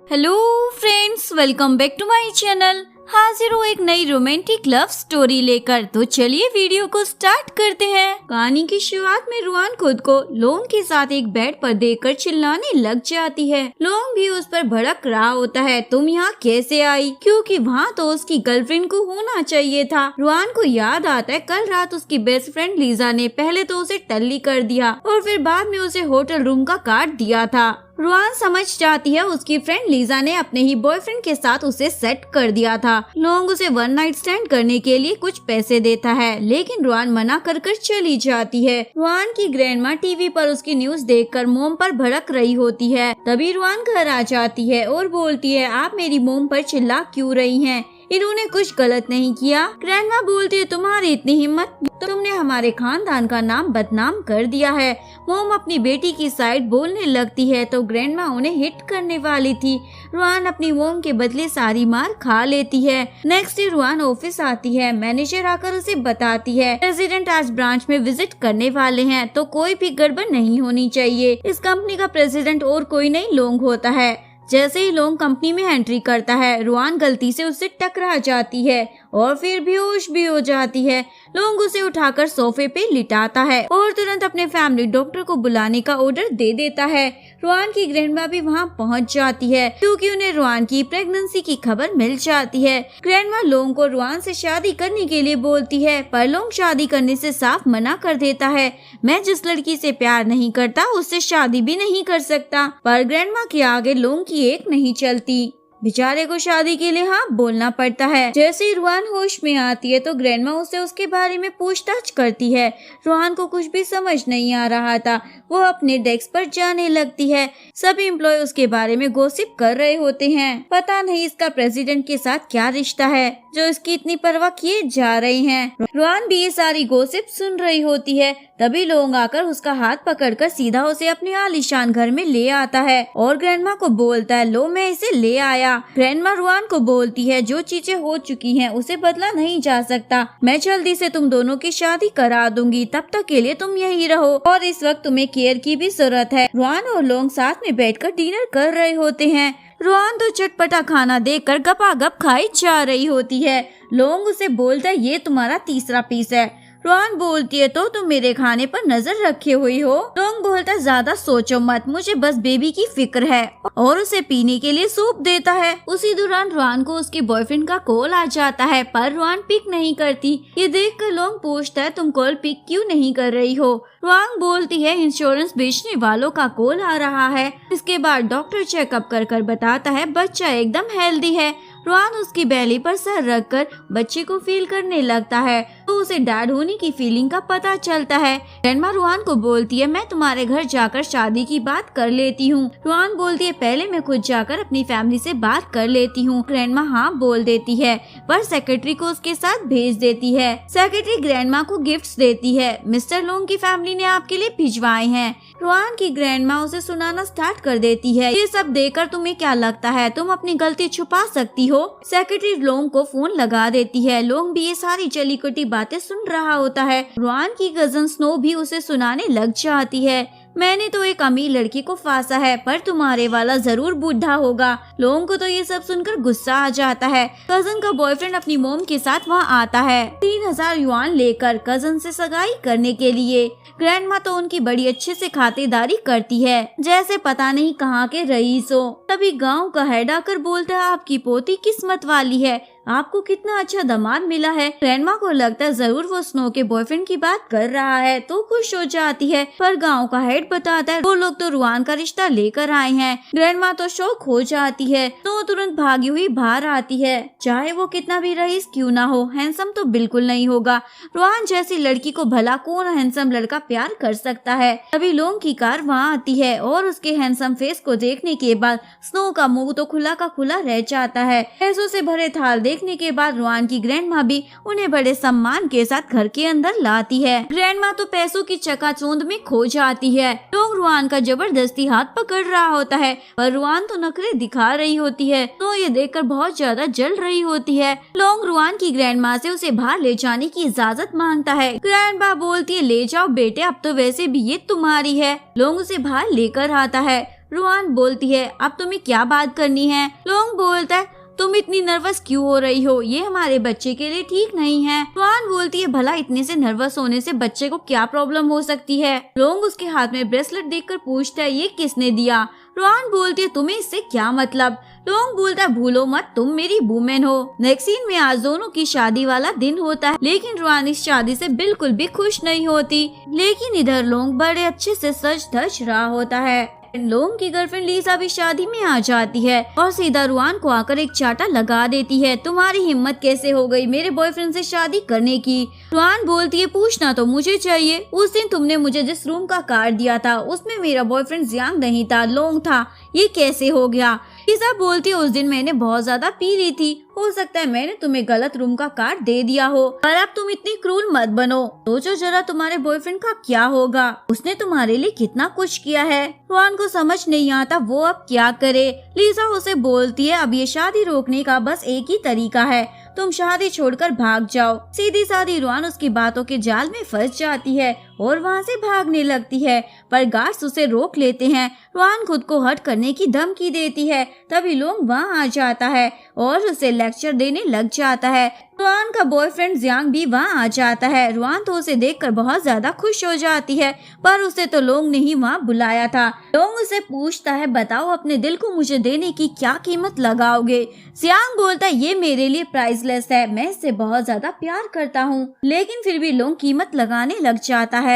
Hello friends, welcome back to my channel. हाजिर हूँ एक नई रोमांटिक लव स्टोरी लेकर। तो चलिए वीडियो को स्टार्ट करते हैं। कहानी की शुरुआत में रुआन खुद को लोंग के साथ एक बेड पर देखकर चिल्लाने लग जाती है। लोंग भी उस पर भड़क रहा होता है, तुम यहाँ कैसे आई, क्योंकि वहाँ तो उसकी गर्लफ्रेंड को होना चाहिए था। रुआन को याद आता है कल रात उसकी बेस्ट फ्रेंड लीजा ने पहले तो उसे टल्ली कर दिया और फिर बाद में उसे होटल रूम का कार्ड दिया था। रुआन समझ जाती है उसकी फ्रेंड लीजा ने अपने ही बॉयफ्रेंड के साथ उसे सेट कर दिया था। लोंग उसे वन नाइट स्टैंड करने के लिए कुछ पैसे देता है, लेकिन रुआन मना कर चली जाती है। रुआन की ग्रैंडमा टीवी पर उसकी न्यूज देखकर मोम पर भड़क रही होती है। तभी रुआन घर आ जाती है और बोलती है, आप मेरी मोम पर चिल्ला क्यों रही हैं? इन्होंने कुछ गलत नहीं किया। ग्रैंडमा बोलती है, तुम्हारी इतनी हिम्मत, तुमने हमारे खानदान का नाम बदनाम कर दिया है। मोम अपनी बेटी की साइड बोलने लगती है तो ग्रैंडमा उन्हें हिट करने वाली थी। रुआन अपनी मोम के बदले सारी मार खा लेती है। नेक्स्ट डे रुआन ऑफिस आती है। मैनेजर आकर उसे बताती है, प्रेसिडेंट आज ब्रांच में विजिट करने वाले हैं तो कोई भी गड़बड़ नहीं होनी चाहिए। इस कंपनी का प्रेसिडेंट और कोई नहीं लोंग होता है। जैसे ही लोंग कंपनी में एंट्री करता है, रुआन गलती से उससे टकरा जाती है और फिर बेहोश भी हो जाती है। लोंग उसे उठाकर सोफे पे लिटाता है और तुरंत अपने फैमिली डॉक्टर को बुलाने का ऑर्डर दे देता है। रुआन की ग्रैंडमा भी वहाँ पहुँच जाती है क्योंकि उन्हें रुआन की प्रेगनेंसी की खबर मिल जाती है। ग्रैंडमा लोंग को रुआन से शादी करने के लिए बोलती है, पर लोंग शादी करने से साफ मना कर देता है। मैं जिस लड़की से प्यार नहीं करता उससे शादी भी नहीं कर सकता। पर ग्रैंडमा के आगे लोंग की एक नहीं चलती। बेचारे को शादी के लिए हाँ बोलना पड़ता है। जैसे ही रुआन होश में आती है तो ग्रैंडमा उसे उसके बारे में पूछताछ करती है। रुआन को कुछ भी समझ नहीं आ रहा था। वो अपने डेस्क पर जाने लगती है। सभी एम्प्लॉय उसके बारे में गॉसिप कर रहे होते हैं। पता नहीं इसका प्रेसिडेंट के साथ क्या रिश्ता है जो इसकी इतनी परवाह किए जा रहे हैं। रुआन भी ये सारी गॉसिप सुन रही होती है। तभी लोग आकर उसका हाथ पकड़कर सीधा उसे अपने आलीशान घर में ले आता है और ग्रैंडमा को बोलता है, लो मैं इसे ले आया। ग्रैंडमा रुआन को बोलती है, जो चीजें हो चुकी हैं उसे बदला नहीं जा सकता। मैं जल्दी से तुम दोनों की शादी करा दूंगी, तब तक के लिए तुम यहीं रहो और इस वक्त तुम्हें केयर की भी जरूरत है। रुआन और लोग साथ में बैठकर डिनर कर रहे होते हैं। रुआन तो चटपटा खाना देखकर गपागप खाई जा रही होती है। लोंग उसे बोलता है, ये तुम्हारा तीसरा पीस है। रुआन बोलती है, तो तुम मेरे खाने पर नजर रखे हुई हो। लोंग बोलता है, ज्यादा सोचो मत, मुझे बस बेबी की फिक्र है, और उसे पीने के लिए सूप देता है। उसी दौरान रुआन को उसके बॉयफ्रेंड का कॉल आ जाता है, पर रुआन पिक नहीं करती। ये देखकर लोंग पूछता है, तुम कॉल पिक क्यों नहीं कर रही हो? रुआन बोलती है, इंश्योरेंस बेचने वालों का कॉल आ रहा है। इसके बाद डॉक्टर चेकअप कर बताता है बच्चा एकदम हेल्दी है। रुआन उसकी बैली पर सर रखकर बच्चे को फील करने लगता है तो उसे डैड होने की फीलिंग का पता चलता है। ग्रैंडमा रुआन को बोलती है, मैं तुम्हारे घर जाकर शादी की बात कर लेती हूँ। रुआन बोलती है, पहले मैं खुद जाकर अपनी फैमिली से बात कर लेती हूँ। ग्रैंडमा हाँ बोल देती है, पर सेक्रेटरी को उसके साथ भेज देती है। सेक्रेटरी ग्रैंडमा को गिफ्ट्स देती है, मिस्टर लोंग की फैमिली ने आपके लिए भिजवाए हैं। रुआन की ग्रैंडमा उसे सुनाना स्टार्ट कर देती है, ये सब देखकर तुम्हें क्या लगता है तुम अपनी गलती छुपा सकती हो? सेक्रेटरी लोंग को फोन लगा देती है। लोंग भी ये सारी चली कुटी बातें सुन रहा होता है। रुआन की कजन स्नो भी उसे सुनाने लग जाती है, मैंने तो एक अमीर लड़की को फांसा है, पर तुम्हारे वाला जरूर बूढ़ा होगा। लोंग को तो ये सब सुनकर गुस्सा आ जाता है। कजन का बॉयफ्रेंड अपनी मोम के साथ वहाँ आता है 3000 युआन लेकर कजन से सगाई करने के लिए। ग्रैंडमा तो उनकी बड़ी अच्छे से खातिरदारी करती है, जैसे पता नहीं कहाँ के रईस हो। तभी गाँव का हेड आकर बोलता है, आपकी पोती किस्मत वाली है, आपको कितना अच्छा दामाद मिला है। ग्रैंडमा को लगता है जरूर वो स्नो के बॉयफ्रेंड की बात कर रहा है तो खुश हो जाती है, पर गांव का हेड बताता है वो लोग तो रुआन का रिश्ता लेकर आए हैं। ग्रैंडमा तो शौक हो जाती है तो तुरंत भागी हुई बाहर आती है। चाहे वो कितना भी रईस क्यों ना हो, हैंडसम तो बिल्कुल नहीं होगा। रुआन जैसी लड़की को भला कौन हैंडसम लड़का प्यार कर सकता है। तभी लोंग की कार वहाँ आती है और उसके हैंडसम फेस को देखने के बाद स्नो का मुंह तो खुला का खुला रह जाता है। पैसों से भरे थाल देखने के बाद रुआन की ग्रैंडमा भी उन्हें बड़े सम्मान के साथ घर के अंदर लाती है। ग्रैंडमा तो पैसों की चकाचौंध में खो जाती है। लोग रुआन का जबरदस्ती हाथ पकड़ रहा होता है, पर रुआन तो नखरे दिखा रही होती है तो ये देखकर बहुत ज्यादा जल रही होती है। लोग रुआन की ग्रैंडमा से उसे बाहर ले जाने की इजाजत मांगता है। ग्रैंडमा बोलती है, ले जाओ बेटे, अब तो वैसे भी ये तुम्हारी है। लोग उसे बाहर लेकर आता है। रुआन बोलती है अब तुम्हें क्या बात करनी है। लोंग बोलता है तुम इतनी नर्वस क्यों हो रही हो, ये हमारे बच्चे के लिए ठीक नहीं है। रुआन बोलती है भला इतने से नर्वस होने से बच्चे को क्या प्रॉब्लम हो सकती है। लोंग उसके हाथ में ब्रेसलेट देखकर पूछता है ये किसने दिया। रुआन बोलती है तुम्हें इससे क्या मतलब। लोंग बोलता है भूलो मत तुम मेरी वुमेन हो। नेक्स्ट सीन में आज दोनों की शादी वाला दिन होता है, लेकिन रुआन इस शादी से बिल्कुल भी खुश नहीं होती। लेकिन इधर लोंग बड़े अच्छे से सज धज रहा होता है। लोंग की गर्लफ्रेंड लीसा भी शादी में आ जाती है और सीधा रुआन को आकर एक चाटा लगा देती है। तुम्हारी हिम्मत कैसे हो गई मेरे बॉयफ्रेंड से शादी करने की। रुआन बोलती है पूछना तो मुझे चाहिए, उस दिन तुमने मुझे जिस रूम का कार्ड दिया था उसमें मेरा बॉयफ्रेंड जियांग नहीं था, लोंग था, ये कैसे हो गया। लीसा बोलती है उस दिन मैंने बहुत ज्यादा पी ली थी, हो सकता है मैंने तुम्हें गलत रूम का कार्ड दे दिया हो, पर अब तुम इतनी क्रूर मत बनो। सोचो जरा तुम्हारे बॉयफ्रेंड का क्या होगा, उसने तुम्हारे लिए कितना कुछ किया है। रुआन को समझ नहीं आता वो अब क्या करे। लीसा उसे बोलती है अब ये शादी रोकने का बस एक ही तरीका है, तुम शादी छोड़कर भाग जाओ। सीधी सादी रुआन उसकी बातों के जाल में फंस जाती है और वहाँ से भागने लगती है, पर गार्ड्स उसे रोक लेते हैं। रुआन खुद को हर्ट करने की धमकी देती है, तभी लोंग वहाँ आ जाता है और उसे लेक्चर देने लग जाता है। रुआन का बॉयफ्रेंड जियांग भी वहाँ आ जाता है। रुआन तो उसे देखकर बहुत ज्यादा खुश हो जाती है, पर उसे तो लोंग ने ही वहाँ बुलाया था। लोंग उसे पूछता है बताओ अपने दिल को मुझे देने की क्या कीमत लगाओगे। जियांग बोलता है ये मेरे लिए प्राइसलेस है, मैं इससे बहुत ज्यादा प्यार करता हूँ। लेकिन फिर भी लोंग कीमत लगाने लग जाता है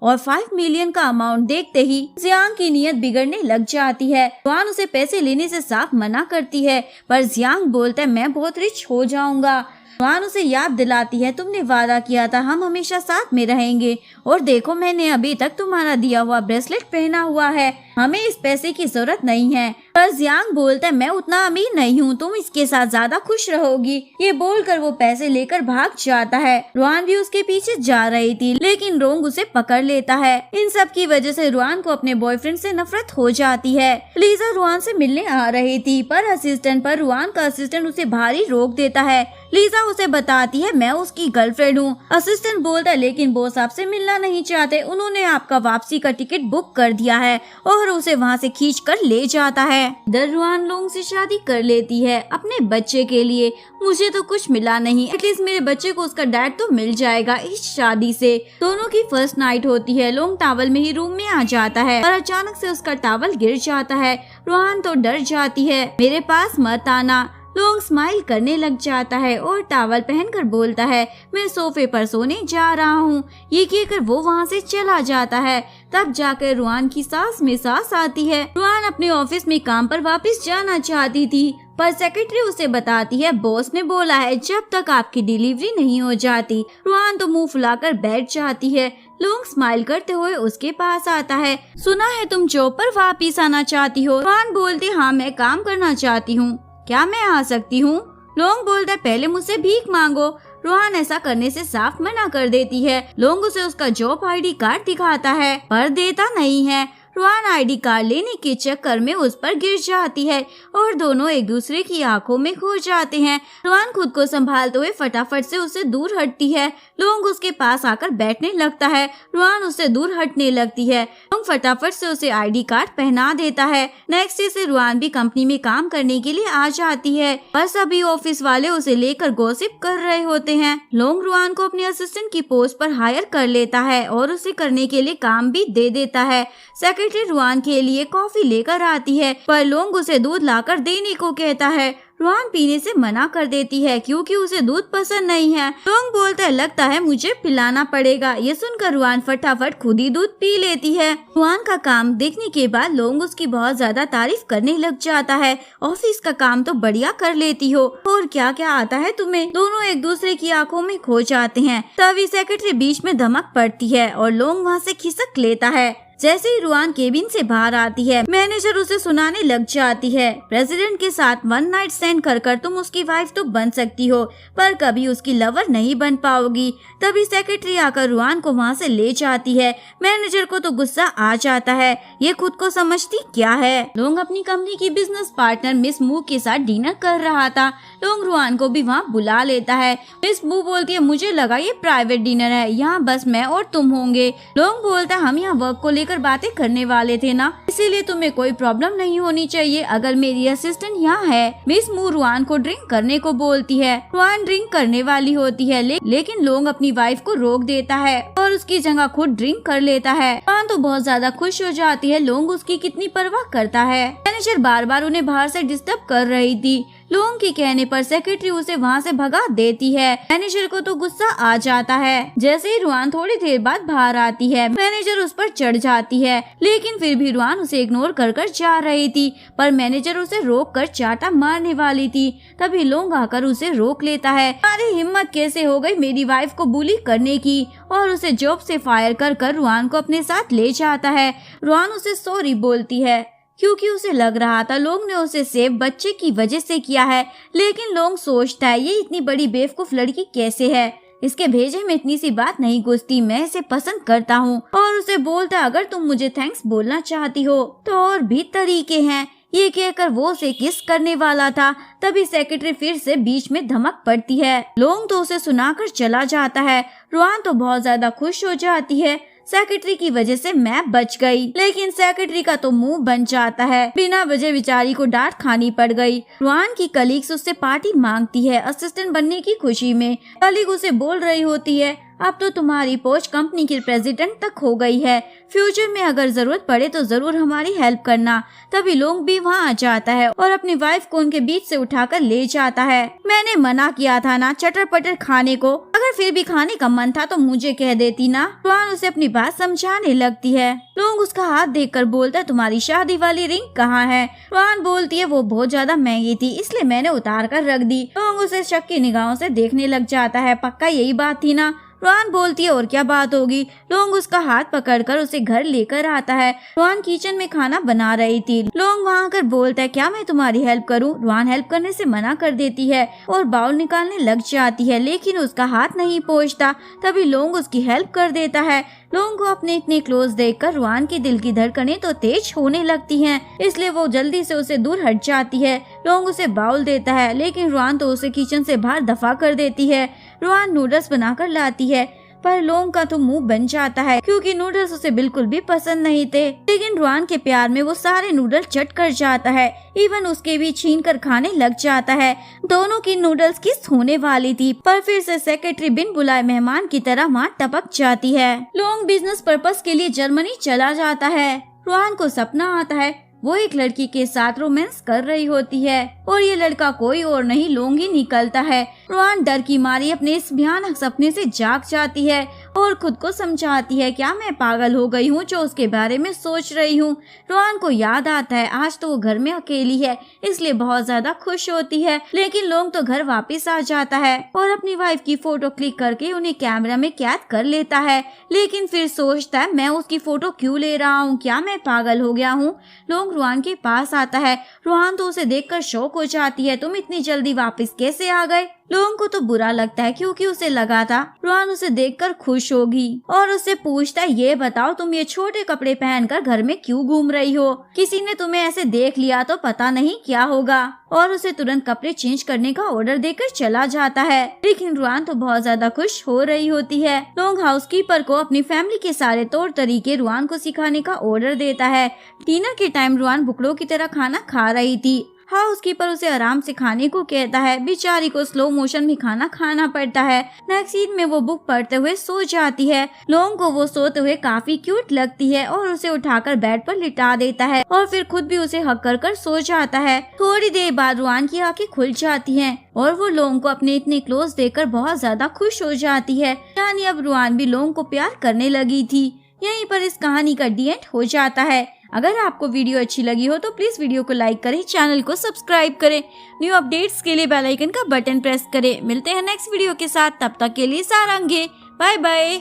और 5 मिलियन का अमाउंट देखते ही जियांग की नीयत बिगड़ने लग जाती है। रुआन उसे पैसे लेने से साफ मना करती है, पर जियांग बोलता है मैं बहुत रिच हो जाऊंगा। रुआन उसे याद दिलाती है तुमने वादा किया था हम हमेशा साथ में रहेंगे, और देखो मैंने अभी तक तुम्हारा दिया हुआ ब्रेसलेट पहना हुआ है, हमें इस पैसे की जरूरत नहीं है। पर जियांग बोलता है मैं उतना अमीर नहीं हूँ, तुम इसके साथ ज्यादा खुश रहोगी। ये बोलकर वो पैसे लेकर भाग जाता है। रुआन भी उसके पीछे जा रही थी, लेकिन लोंग उसे पकड़ लेता है। इन सब की वजह से रुआन को अपने बॉयफ्रेंड से नफरत हो जाती है। लीजा रुआन से मिलने आ रही थी, पर रुआन का असिस्टेंट उसे भारी रोक देता है। लीजा उसे बताती है मैं उसकी गर्लफ्रेंड हूँ। असिस्टेंट बोलता है लेकिन बॉस आपसे मिलना नहीं चाहते, उन्होंने आपका वापसी का टिकट बुक कर दिया है, और उसे वहाँ से खींच कर ले जाता है। रुआन लोंग से शादी कर लेती है अपने बच्चे के लिए। मुझे तो कुछ मिला नहीं, एटलीस्ट मेरे बच्चे को उसका डैड तो मिल जाएगा इस शादी से। दोनों की फर्स्ट नाइट होती है। लोंग टॉवल में ही रूम में आ जाता है और अचानक से उसका टॉवल गिर जाता है। रुआन तो डर जाती है, मेरे पास मत आना। लोंग स्माइल करने लग जाता है और टॉवल पहनकर बोलता है मैं सोफे पर सोने जा रहा हूँ। ये कहकर वो वहाँ से चला जाता है। तब जाकर रुआन की सांस में सांस आती है। रुआन अपने ऑफिस में काम पर वापस जाना चाहती थी, पर सेक्रेटरी उसे बताती है बॉस ने बोला है जब तक आपकी डिलीवरी नहीं हो जाती। रुआन तो मुंह फुलाकर बैठ जाती है। लोंग स्माइल करते हुए उसके पास आता है। सुना है तुम जॉब पर वापिस आना चाहती हो। रुआन बोलती हाँ मैं काम करना चाहती हूँ, क्या मैं आ सकती हूँ। लोंग बोलता है पहले मुझसे भीख मांगो। रुआन ऐसा करने से साफ मना कर देती है। लोंग उसे उसका जॉब आईडी कार्ड दिखाता है, पर देता नहीं है। रुआन आईडी कार्ड लेने के चक्कर में उस पर गिर जाती है और दोनों एक दूसरे की आंखों में खो जाते हैं। रुआन खुद को संभालते हुए फटाफट से उससे दूर हटती है। लोंग उसके पास आकर बैठने लगता है। रुआन उससे दूर हटने लगती है। लोंग फटाफट से उसे आईडी कार्ड पहना देता है। नेक्स्ट डे से रुआन भी कंपनी में काम करने के लिए आ जाती है, पर सभी ऑफिस वाले उसे लेकर गॉसिप कर रहे होते हैं। लोंग रुआन को अपने असिस्टेंट की पोस्ट पर हायर कर लेता है और उसे करने के लिए काम भी दे देता है। सेक्रेटरी रुआन के लिए कॉफी लेकर आती है, पर लोंग उसे दूध लाकर देने को कहता है। रुआन पीने से मना कर देती है क्योंकि उसे दूध पसंद नहीं है। लोंग बोलता है लगता है मुझे पिलाना पड़ेगा। ये सुनकर रुआन फटाफट खुद ही दूध पी लेती है। रुआन का काम देखने के बाद लोंग उसकी बहुत ज्यादा तारीफ करने लग जाता है। ऑफिस का काम तो बढ़िया कर लेती हो, और क्या क्या आता है तुम्हें। दोनों एक दूसरे की आंखों में खो जाते हैं। तभी सेक्रेटरी बीच में धमक पड़ती है और लोंग वहाँ से खिसक लेता है। जैसे ही रुआन केबिन से बाहर आती है, मैनेजर उसे सुनाने लग जाती है प्रेसिडेंट के साथ 1 नाइट स्टैंड कर तुम उसकी वाइफ तो बन सकती हो, पर कभी उसकी लवर नहीं बन पाओगी। तभी सेक्रेटरी आकर रुआन को वहाँ से ले जाती है। मैनेजर को तो गुस्सा आ जाता है, ये खुद को समझती क्या है। लोंग अपनी कंपनी की बिजनेस पार्टनर मिस मू के साथ डिनर कर रहा था। लोंग रुआन को भी वहाँ बुला लेता है। मिस मू बोलती है मुझे लगा ये प्राइवेट डिनर है, यहाँ बस मैं और तुम होंगे। लोंग बोलता है हम यहाँ वर्क को लेकर लेकर बातें करने वाले थे ना, इसीलिए तुम्हें कोई प्रॉब्लम नहीं होनी चाहिए। अगर मेरी असिस्टेंट यहाँ है। मिस मू रुआन को ड्रिंक करने को बोलती है। रुआन ड्रिंक करने वाली होती है लेकिन लोंग अपनी वाइफ को रोक देता है और उसकी जगह खुद ड्रिंक कर लेता है। रुआन तो बहुत ज्यादा खुश हो जाती है। लोंग उसकी कितनी परवाह करता है। मैनेजर बार बार उन्हें बाहर से डिस्टर्ब कर रही थी। लोंग के कहने पर सेक्रेटरी उसे वहाँ से भगा देती है। मैनेजर को तो गुस्सा आ जाता है। जैसे ही रुआन थोड़ी देर बाद बाहर आती है, मैनेजर उस पर चढ़ जाती है, लेकिन फिर भी रुआन उसे इग्नोर कर जा रही थी। पर मैनेजर उसे रोक कर चाटा मारने वाली थी। तभी लोंग आकर उसे रोक लेता है। तुम्हारी हिम्मत कैसे हो गई मेरी वाइफ को बुली करने की, और उसे जॉब से फायर कर रुआन को अपने साथ ले जाता है। रुआन उसे सॉरी बोलती है क्योंकि उसे लग रहा था लोंग ने उसे सेव बच्चे की वजह से किया है। लेकिन लोंग सोचता है ये इतनी बड़ी बेवकूफ लड़की कैसे है, इसके भेजे में इतनी सी बात नहीं घुसती, मैं इसे पसंद करता हूँ। और उसे बोलता है अगर तुम मुझे थैंक्स बोलना चाहती हो तो और भी तरीके हैं। ये कहकर वो उसे किस करने वाला था, तभी सेक्रेटरी फिर से बीच में धमक पड़ती है। लोंग तो उसे सुनाकर चला जाता है। रुआन तो बहुत ज्यादा खुश हो जाती है। सेक्रेटरी की वजह से मैं बच गई, लेकिन सेक्रेटरी का तो मुंह बन जाता है। बिना वजह बेचारी को डांट खानी पड़ गई। रुआन की कलीग्स उससे पार्टी मांगती है असिस्टेंट बनने की खुशी में। कलीग उसे बोल रही होती है अब तो तुम्हारी पोस्ट कंपनी की प्रेसिडेंट तक हो गई है, फ्यूचर में अगर जरूरत पड़े तो जरूर हमारी हेल्प करना। तभी लोंग भी वहाँ आ जाता है और अपनी वाइफ को उनके बीच से उठाकर ले जाता है। मैंने मना किया था ना चटर पटर खाने को, अगर फिर भी खाने का मन था तो मुझे कह देती ना। रुआन उसे अपनी बात समझाने लगती है। लोंग उसका हाथ देखकर बोलता तुम्हारी शादी वाली रिंग कहाँ है। रुआन बोलती है वो बहुत ज्यादा महंगी थी इसलिए मैंने उतार कर रख दी। लोंग उसे शक की निगाहों से देखने लग जाता है। पक्का यही बात थी ना। रुआन बोलती है और क्या बात होगी। लोंग उसका हाथ पकड़कर उसे घर लेकर आता है। रुआन किचन में खाना बना रही थी। लोंग वहाँ आकर बोलता है क्या मैं तुम्हारी हेल्प करूँ। रुआन हेल्प करने से मना कर देती है और बाउल निकालने लग जाती है, लेकिन उसका हाथ नहीं पहुँचता। तभी लोंग उसकी हेल्प कर देता है। लोंग को अपने इतने क्लोज देखकर रुआन की दिल की धड़कनें तो तेज होने लगती हैं, इसलिए वो जल्दी से उसे दूर हट जाती है। लोंग उसे बाउल देता है, लेकिन रुआन तो उसे किचन से बाहर दफा कर देती है। रुआन नूडल्स बनाकर लाती है, पर लोंग का तो मुंह बन जाता है क्योंकि नूडल्स उसे बिल्कुल भी पसंद नहीं थे। लेकिन रुआन के प्यार में वो सारे नूडल्स चट कर जाता है, इवन उसके भी छीन कर खाने लग जाता है। दोनों की नूडल्स किस होने वाली थी, पर फिर से सेक्रेटरी बिन बुलाए मेहमान की तरह वहाँ टपक जाती है। लोंग बिजनेस पर्पस के लिए जर्मनी चला जाता है। रुआन को सपना आता है वो एक लड़की के साथ रोमांस कर रही होती है और ये लड़का कोई और नहीं लोंग ही निकलता है। रुआन डर की मारी अपने इस भयानक सपने से जाग जाती है और खुद को समझाती है क्या मैं पागल हो गई हूँ जो उसके बारे में सोच रही हूँ। रुआन को याद आता है आज तो वो घर में अकेली है, इसलिए बहुत ज्यादा खुश होती है। लेकिन लोंग तो घर वापस आ जाता है और अपनी वाइफ की फोटो क्लिक करके उन्हें कैमरा में कैद कर लेता है, लेकिन फिर सोचता है मैं उसकी फोटो क्यों ले रहा हूँ, क्या मैं पागल हो गया हूँ। लोंग रुआन के पास आता है। रुआन तो उसे देखकर शॉक हो जाती है, तुम इतनी जल्दी वापस कैसे आ गए। लोंग को तो बुरा लगता है क्योंकि उसे लगा था रुआन उसे देखकर खुश होगी और उससे पूछता है ये बताओ तुम ये छोटे कपड़े पहनकर घर में क्यों घूम रही हो, किसी ने तुम्हें ऐसे देख लिया तो पता नहीं क्या होगा। और उसे तुरंत कपड़े चेंज करने का ऑर्डर देकर चला जाता है। लेकिन रुआन तो बहुत ज्यादा खुश हो रही होती है। लोंग हाउसकीपर को अपनी फैमिली के सारे तौर तरीके रुआन को सिखाने का ऑर्डर देता है। डिनर के टाइम रुआन बुकड़ों की तरह खाना खा रही थी। हाउसकीपर उसे आराम से खाने को कहता है। बेचारी को स्लो मोशन में खाना खाना पड़ता है। नेक्स्ट सीन में वो बुक पढ़ते हुए सो जाती है। लोंग को वो सोते हुए काफी क्यूट लगती है और उसे उठाकर बेड पर लिटा देता है और फिर खुद भी उसे हक कर सो जाता है। थोड़ी देर बाद रुआन की आंखें खुल जाती हैं और वो लोंग को अपने इतने क्लोज देखकर बहुत ज्यादा खुश हो जाती है। यानी अब रुआन भी लोंग को प्यार करने लगी थी। यहीं पर इस कहानी का डी एंड हो जाता है। अगर आपको वीडियो अच्छी लगी हो तो प्लीज वीडियो को लाइक करें, चैनल को सब्सक्राइब करें, न्यू अपडेट्स के लिए बेल आइकन का बटन प्रेस करें। मिलते हैं नेक्स्ट वीडियो के साथ, तब तक के लिए सारंगे, बाय बाय।